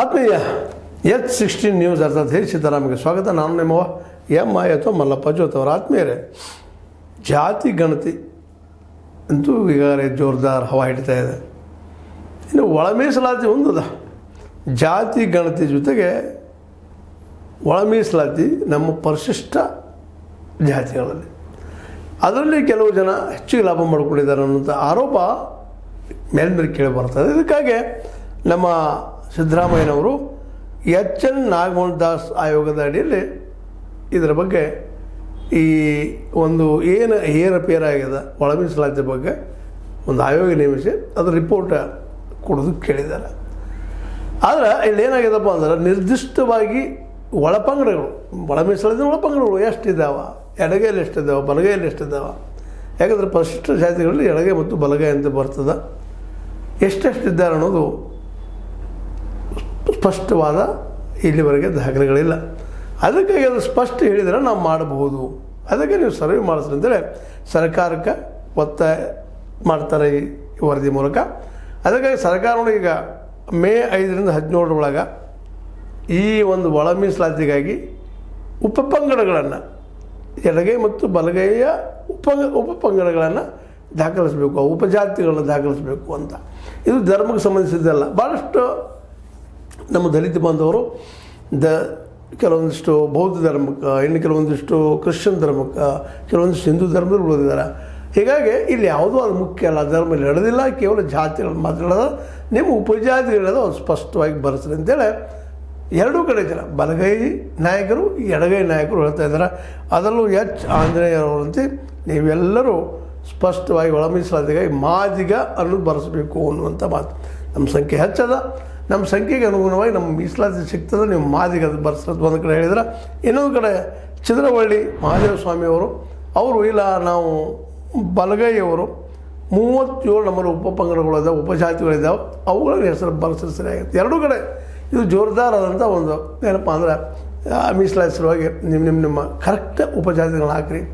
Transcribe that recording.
ಆತ್ಮೀಯ H16 news ಅರ್ಥಾತ್ ಹೇ ಸಿದ್ದರಾಮಯ್ಯ ಸ್ವಾಗತ. ನಾನು ನಿಮ್ಮ ಎಂ.ಐ. ಅಥವಾ ಮಲ್ಲಪ್ಪ ಜೋತ್ ಅವರ ಆತ್ಮೀಯರೇ. ಜಾತಿ ಗಣತಿ ಅಂತೂ ಈಗಾಗಲೇ ಜೋರ್ದಾರ್ ಹವಾ ಹಿಡಿತಾ ಇದೆ. ಇನ್ನು ಒಳ ಮೀಸಲಾತಿ ಒಂದದ. ಜಾತಿ ಗಣತಿ ಜೊತೆಗೆ ಒಳ ಮೀಸಲಾತಿ ನಮ್ಮ ಪರಿಶಿಷ್ಟ ಜಾತಿಗಳಲ್ಲಿ ಅದರಲ್ಲಿ ಕೆಲವು ಜನ ಹೆಚ್ಚಿಗೆ ಲಾಭ ಮಾಡಿಕೊಂಡಿದ್ದಾರೆ ಅನ್ನೋಂಥ ಆರೋಪ ಮೇಲ್ಮೇಲೆ ಕೇಳಿ ಬರ್ತದೆ. ಇದಕ್ಕಾಗಿ ನಮ್ಮ ಸಿದ್ದರಾಮಯ್ಯನವರು H.N. ನಾಗಮೋಹನ್ ದಾಸ್ ಆಯೋಗದ ಅಡಿಯಲ್ಲಿ ಇದರ ಬಗ್ಗೆ ಈ ಒಂದು ಏನು ಏರಪೇರಾಗಿದೆ ಒಳ ಮೀಸಲಾತಿ ಬಗ್ಗೆ ಒಂದು ಆಯೋಗ ನೇಮಿಸಿ ಅದರ ರಿಪೋರ್ಟ್ ಕೊಡೋದಕ್ಕೆ ಕೇಳಿದ್ದಾರೆ. ಆದರೆ ಇಲ್ಲಿ ಏನಾಗಿದೆಪ್ಪ ಅಂದ್ರೆ ನಿರ್ದಿಷ್ಟವಾಗಿ ಒಳಪಂಗಡಗಳು ಒಳ ಮೀಸಲಾತಿ ಒಳಪಂಗಡಗಳು ಎಷ್ಟಿದ್ದಾವೆ, ಎಡಗೈಯಲ್ಲಿ ಎಷ್ಟಿದ್ದಾವೆ, ಬಲಗೈಯಲ್ಲಿ ಎಷ್ಟಿದ್ದಾವೆ. ಯಾಕಂದರೆ ಪರಿಶಿಷ್ಟ ಜಾತಿಗಳಲ್ಲಿ ಎಡಗೈ ಮತ್ತು ಬಲಗೈ ಅಂತ ಬರ್ತದೆ. ಎಷ್ಟೆಷ್ಟಿದ್ದಾರೆ ಅನ್ನೋದು ಸ್ಪಷ್ಟವಾದ ಇಲ್ಲಿವರೆಗೆ ದಾಖಲೆಗಳಿಲ್ಲ. ಅದಕ್ಕಾಗಿ ಅದು ಸ್ಪಷ್ಟ ಹೇಳಿದರೆ ನಾವು ಮಾಡಬಹುದು. ಅದಕ್ಕೆ ನೀವು ಸರ್ವೆ ಮಾಡಿಸ್ರಿ ಅಂತೇಳಿ ಸರ್ಕಾರಕ್ಕೆ ಒತ್ತಾಯ ಮಾಡ್ತಾರೆ ಈ ವರದಿ ಮೂಲಕ. ಅದಕ್ಕಾಗಿ ಸರ್ಕಾರಗಳು ಈಗ ಮೇ 5ರಿಂದ 17 ಈ ಒಂದು ಒಳ ಮೀಸಲಾತಿಗಾಗಿ ಉಪಪಂಗಡಗಳನ್ನು ಎಡಗೈ ಮತ್ತು ಬಲಗೈಯ ಉಪಪಂಗಡಗಳನ್ನು ದಾಖಲಿಸಬೇಕು, ಉಪಜಾತಿಗಳನ್ನು ದಾಖಲಿಸಬೇಕು ಅಂತ. ಇದು ಧರ್ಮಕ್ಕೆ ಸಂಬಂಧಿಸಿದ್ದಲ್ಲ. ಭಾಳಷ್ಟು ನಮ್ಮ ದಲಿತ ಬಾಂಧವರು ಕೆಲವೊಂದಿಷ್ಟು ಬೌದ್ಧ ಧರ್ಮಕ್ಕೆ, ಇನ್ನು ಕೆಲವೊಂದಿಷ್ಟು ಕ್ರಿಶ್ಚಿಯನ್ ಧರ್ಮಕ್ಕೆ, ಕೆಲವೊಂದಿಷ್ಟು ಹಿಂದೂ ಧರ್ಮದಲ್ಲಿ ಉಳಿದಿದ್ದಾರೆ. ಹೀಗಾಗಿ ಇಲ್ಲಿ ಯಾವುದೂ ಅದು ಮುಖ್ಯ ಅಲ್ಲ, ಧರ್ಮ ನಡೆದಿಲ್ಲ, ಕೇವಲ ಜಾತಿಗಳನ್ನು ಮಾತ್ರ ಹೇಳೋದು. ನಿಮ್ಮ ಉಪಜಾತಿಗಳೇನೋ ಅದು ಸ್ಪಷ್ಟವಾಗಿ ಬರೆಸ್ರಿ ಅಂತೇಳಿ ಎರಡೂ ಕಡೆ ಜನ ಬಲಗೈ ನಾಯಕರು ಎಡಗೈ ನಾಯಕರು ಹೇಳ್ತಾ ಇದ್ದಾರೆ. ಅದರಲ್ಲೂ ಆಂಜನೇಯರವರಂತೆ ನೀವೆಲ್ಲರೂ ಸ್ಪಷ್ಟವಾಗಿ ಒಳ ಮೀಸಲಾತಿಗಾಗಿ ಮಾದಿಗ ಅನ್ನೋದು ಬರೆಸಬೇಕು ಅನ್ನುವಂಥ ಮಾತು. ನಮ್ಮ ಸಂಖ್ಯೆ ಹೆಚ್ಚದ, ನಮ್ಮ ಸಂಖ್ಯೆಗೆ ಅನುಗುಣವಾಗಿ ನಮ್ಮ ಮೀಸಲಾತಿ ಸಿಗ್ತದೆ, ನೀವು ಮಾದಿಗೆ ಅದು ಬರ್ಸೋದು ಒಂದು ಕಡೆ ಹೇಳಿದ್ರೆ. ಇನ್ನೊಂದು ಕಡೆ ಚಿದ್ರವಳ್ಳಿ ಮಹಾದೇವ ಸ್ವಾಮಿಯವರು ಇಲ್ಲ ನಾವು ಬಲಗೈಯವರು 37 ನಮ್ಮಲ್ಲಿ ಉಪಪಂಗಡಗಳಿದ್ದಾವೆ, ಉಪಜಾತಿಗಳಿದ್ದಾವೆ, ಅವುಗಳ ಹೆಸರು ಬರೆಸಿದ್ರೆ ಸರಿಯಾಗುತ್ತೆ. ಎರಡೂ ಕಡೆ ಇದು ಜೋರ್ದಾರ್ ಆದಂಥ ಒಂದು ಏನಪ್ಪ ಅಂದ್ರೆ ಮೀಸಲಾತಿ ಸಲುವಾಗಿ ನಿಮ್ಮ ಕರೆಕ್ಟ್ ಉಪಜಾತಿಗಳನ್ನ ಹಾಕಿರಿ.